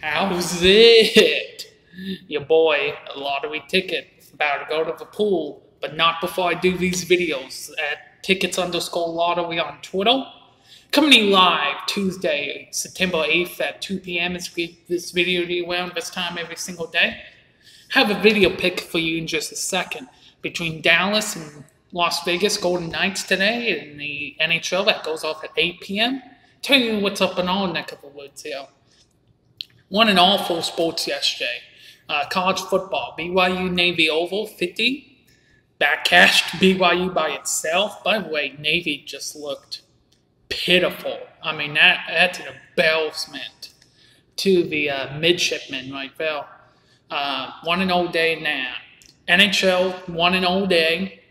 How's it? Your boy, a lottery ticket, about to go to the pool, but not before I do these videos at tickets_lottery on Twitter. Coming to you live Tuesday, September 8th at 2 p.m. This video to you around this time every single day. Have a video pick for you in just a second between Dallas and Las Vegas Golden Knights today in the NHL that goes off at 8 p.m. Tell you what's up in our neck of the woods here. One in all full sports yesterday. College football, BYU Navy Oval 50. Back cashed BYU by itself. By the way, Navy just looked pitiful. I mean, that's an embarrassment to the midshipmen right there. 1-0 day now. NHL 1-0 day.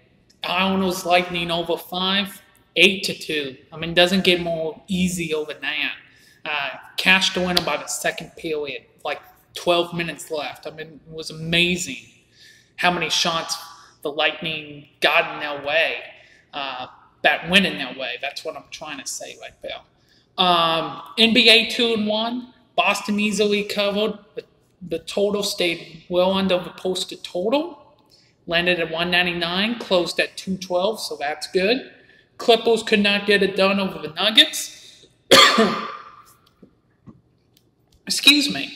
Islanders Lightning over 5, 8-2. I mean, doesn't get more easy over that. Cashed the winner by the second period, like 12 minutes left. I mean, it was amazing how many shots the Lightning got in their way, that went in their way. That's what I'm trying to say right there. NBA 2-1, Boston easily covered. The total stayed well under the posted total. Landed at 199, closed at 212, so that's good. Clippers could not get it done over the Nuggets. Excuse me.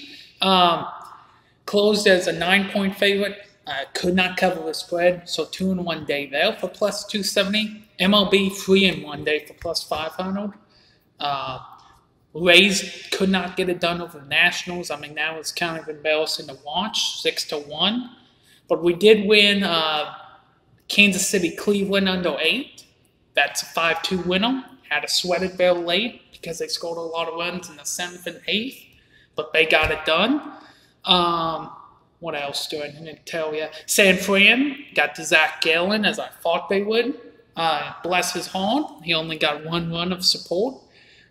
Closed as a 9-point favorite. Could not cover the spread, so 2-1 day there for plus 270. MLB 3-1 day for plus 500. Rays could not get it done over the Nationals. I mean, that was kind of embarrassing to watch, 6-1. But we did win Kansas City Cleveland under 8. That's a 5-2 winner. Had to sweat it very late because they scored a lot of runs in the 7th and 8th. But they got it done. What else do I need to tell you? San Fran got to Zach Gallen as I thought they would. Bless his heart. He only got 1 run of support.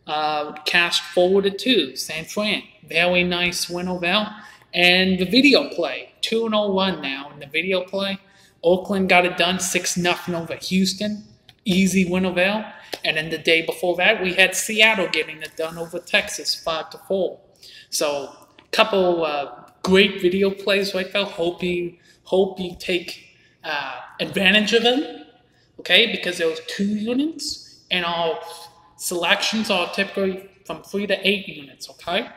Cashed forward at 2. San Fran. Very nice winner there. And the video play. 2-0 run now in the video play. Oakland got it done 6-0 over Houston. Easy winner there. And then the day before that, we had Seattle getting it done over Texas 5-4. So, couple great video plays right there. Hope you take advantage of them, okay? Because there was 2 units, and our selections are typically from 3 to 8 units, okay?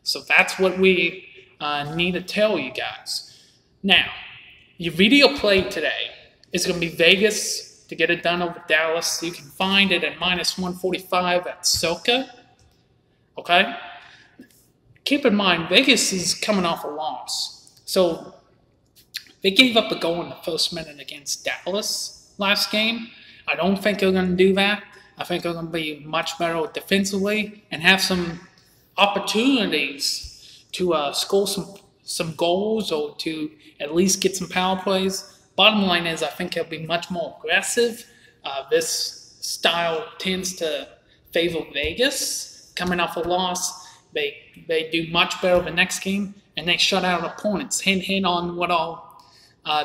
So that's what we need to tell you guys. Now, your video play today is going to be Vegas to get it done over Dallas. You can find it at -145 at Soka, okay? Keep in mind, Vegas is coming off a loss. So they gave up a goal in the first minute against Dallas last game. I don't think they're going to do that. I think they're going to be much better defensively and have some opportunities to score some goals or to at least get some power plays. Bottom line is I think they'll be much more aggressive. This style tends to favor Vegas coming off a loss. They do much better the next game, and they shut out opponents. Hint on what our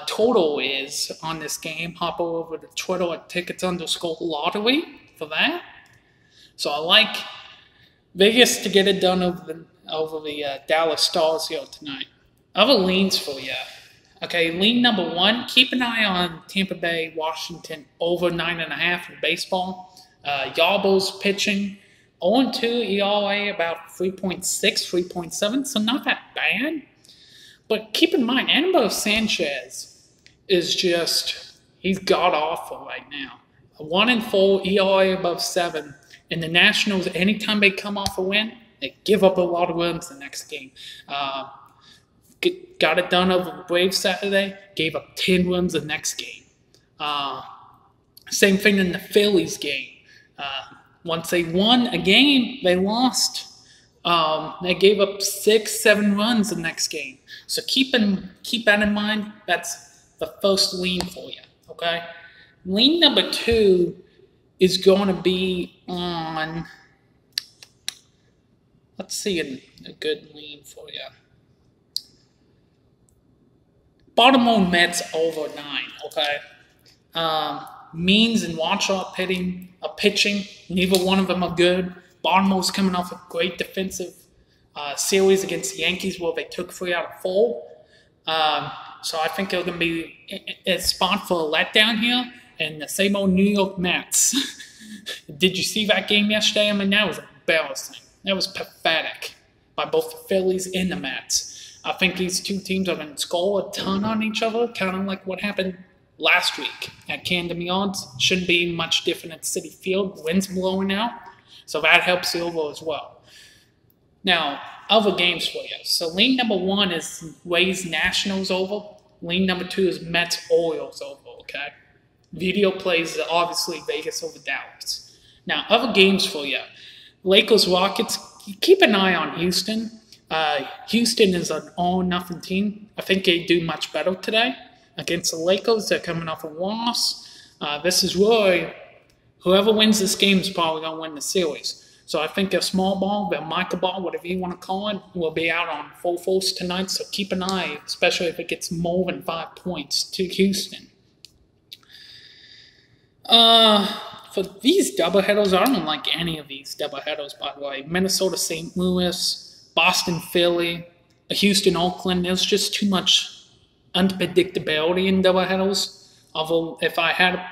total is on this game. Hop over to Twitter at tickets_lottery for that. So I like Vegas to get it done over the Dallas Stars here tonight. Other leans for you. Okay, lean number 1, keep an eye on Tampa Bay, Washington over 9.5 in baseball. Yarbrough's pitching. 0-2 ERA, about 3.6, 3.7, so not that bad. But keep in mind, Anibal Sanchez is just, he's god-awful right now. A 1-4 ERA above 7. And the Nationals, anytime they come off a win, they give up a lot of runs the next game. Got it done over the Braves Saturday, gave up 10 runs the next game. Same thing in the Phillies game. Once they won a game, they lost. They gave up 6, 7 runs the next game. So keep that in mind. That's the first lean for you, okay? Lean number 2 is going to be on, let's see a good lean for you. Baltimore Mets over 9, okay? Means and Watchart pitching. Neither one of them are good. Baltimore's coming off a great defensive series against the Yankees where they took 3 out of 4. So I think they're going to be a spot for a letdown here. And the same old New York Mets. Did you see that game yesterday? I mean, that was embarrassing. That was pathetic by both the Phillies and the Mets. I think these two teams are going to score a ton on each other, kind of like what happened last week at Camden Yards. Shouldn't be much different at Citi Field. Wind's blowing out, so that helps the over as well. Now, other games for you. So lean number 1 is Rays Nationals over. Lean number 2 is Mets Orioles over, okay? Video plays obviously Vegas over Dallas. Now, other games for you. Lakers Rockets, keep an eye on Houston. Houston is an all-nothing team. I think they do much better today against the Lakers. They're coming off a loss. This is really, whoever wins this game is probably going to win the series. So I think their small ball, their micro ball, whatever you want to call it, will be out on full force tonight. So keep an eye, especially if it gets more than 5 points to Houston. For these doubleheaders, I don't like any of these doubleheaders, by the way. Minnesota, St. Louis, Boston, Philly, Houston, Oakland. There's just too much unpredictability in doubleheaders. Although, if I had to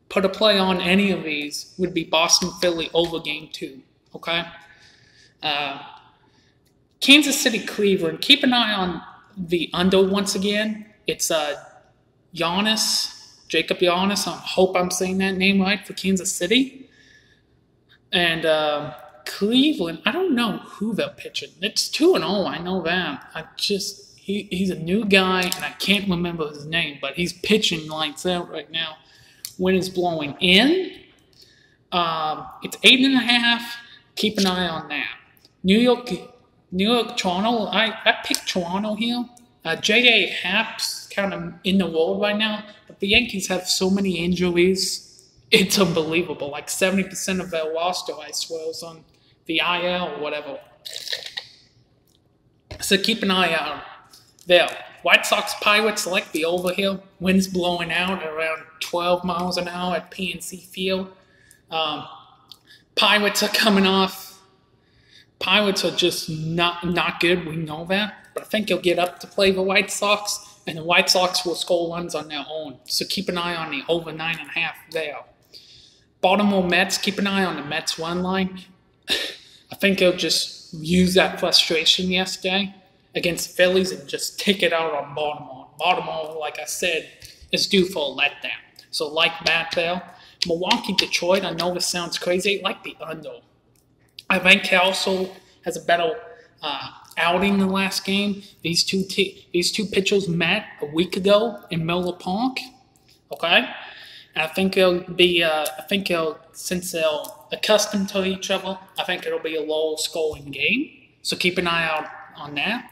put a play on any of these, would be Boston, Philly over game 2. Okay? Kansas City, Cleveland. Keep an eye on the under once again. It's Giannis. Jacob Giannis, I hope I'm saying that name right, for Kansas City. And Cleveland, I don't know who they're pitching. It's 2-0, I know that. He's a new guy, and I can't remember his name, but he's pitching lights out right now. Wind is blowing in. It's 8.5. Keep an eye on that. New York, Toronto. I picked Toronto here. J.A. Happ's kind of in the world right now, but the Yankees have so many injuries. It's unbelievable. Like 70% of their roster, I swear, is on the IL or whatever. So keep an eye out there. White Sox Pirates, like the over here. Wind's blowing out at around 12 miles an hour at PNC Field. Pirates are coming off. Pirates are just not good. We know that. But I think you'll get up to play the White Sox, and the White Sox will score runs on their own. So keep an eye on the over 9.5 there. Baltimore Mets, keep an eye on the Mets run line. I think they'll just use that frustration yesterday against the Phillies and just take it out on Baltimore. Baltimore, like I said, is due for a letdown. So like that there. Milwaukee, Detroit, I know this sounds crazy, like the under. I think Kelso has a better outing in the last game. These two pitchers met a week ago in Miller Park. Okay, and I think since they're accustomed to each other, I think it'll be a low-scoring game. So keep an eye out on that.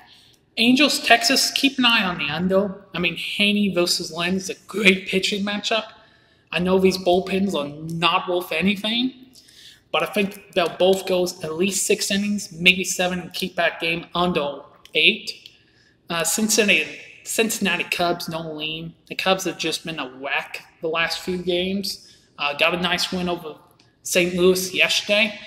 Angels, Texas, keep an eye on the under. I mean, Haney versus Lynn is a great pitching matchup. I know these bullpens are not worth anything, but I think they'll both go at least 6 innings, maybe 7, and keep that game under 8. Cincinnati Cubs, no lean. The Cubs have just been a whack the last few games. Got a nice win over St. Louis yesterday,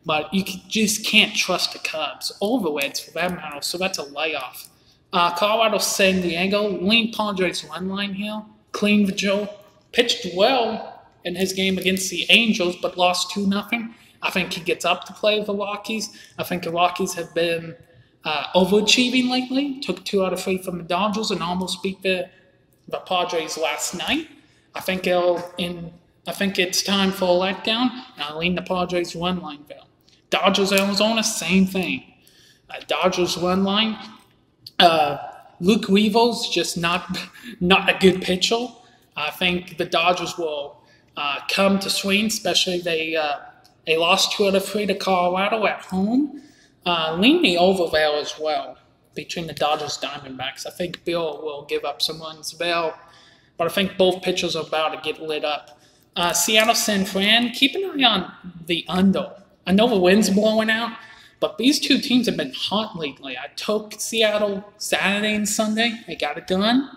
but you just can't trust the Cubs. Or the Reds, for that matter, so that's a layoff. Colorado, San Diego, lean Padres run line here. Clean Vigil, pitched well in his game against the Angels, but lost 2-0. I think he gets up to play with the Rockies. I think the Rockies have been overachieving lately. Took 2 out of 3 from the Dodgers and almost beat the Padres last night. I think it's time for a letdown, and I lean the Padres run line there. Dodgers, Arizona, same thing. Dodgers run line. Luke Weevil's just not a good pitcher. I think the Dodgers will come to swing, especially they lost 2 out of 3 to Colorado at home. Lean the over there as well between the Dodgers Diamondbacks. I think Bill will give up some runs there, but I think both pitchers are about to get lit up. Seattle, San Fran, keep an eye on the under. I know the wind's blowing out, but these two teams have been hot lately. I took Seattle Saturday and Sunday. They got it done.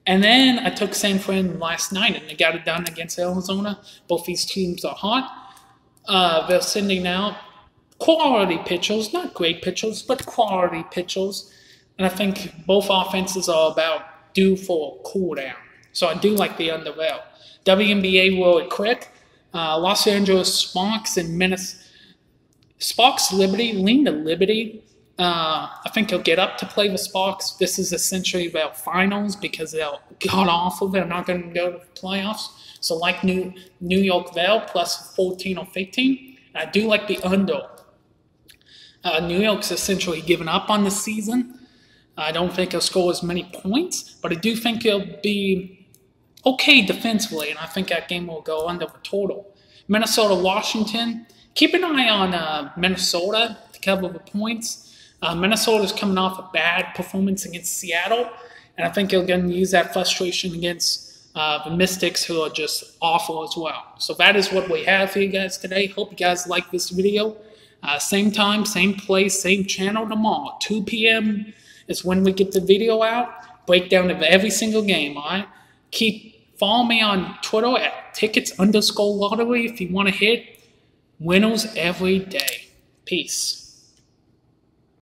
And then I took San Fran last night, and they got it done against Arizona. Both these teams are hot. They're sending out quality pitchers, not great pitchers, but quality pitchers. And I think both offenses are about due for a cool down. So I do like the under there. WNBA really quick. Los Angeles Sparks and Minnesota. Sparks Liberty, lean to Liberty. I think he'll get up to play the Sparks. This is essentially about finals because they'll god awful. They're not going to go to the playoffs. So like New York Vale plus 14 or 15. I do like the under. New York's essentially given up on the season. I don't think he'll score as many points, but I do think he'll be okay defensively, and I think that game will go under the total. Minnesota-Washington. Keep an eye on Minnesota to cover the points. Minnesota's coming off a bad performance against Seattle, and I think they're going to use that frustration against the Mystics, who are just awful as well. So that is what we have for you guys today. Hope you guys like this video. Same time, same place, same channel tomorrow. 2 p.m. is when we get the video out. Breakdown of every single game, all right? Follow me on Twitter at tickets_lottery if you want to hit winners every day. Peace.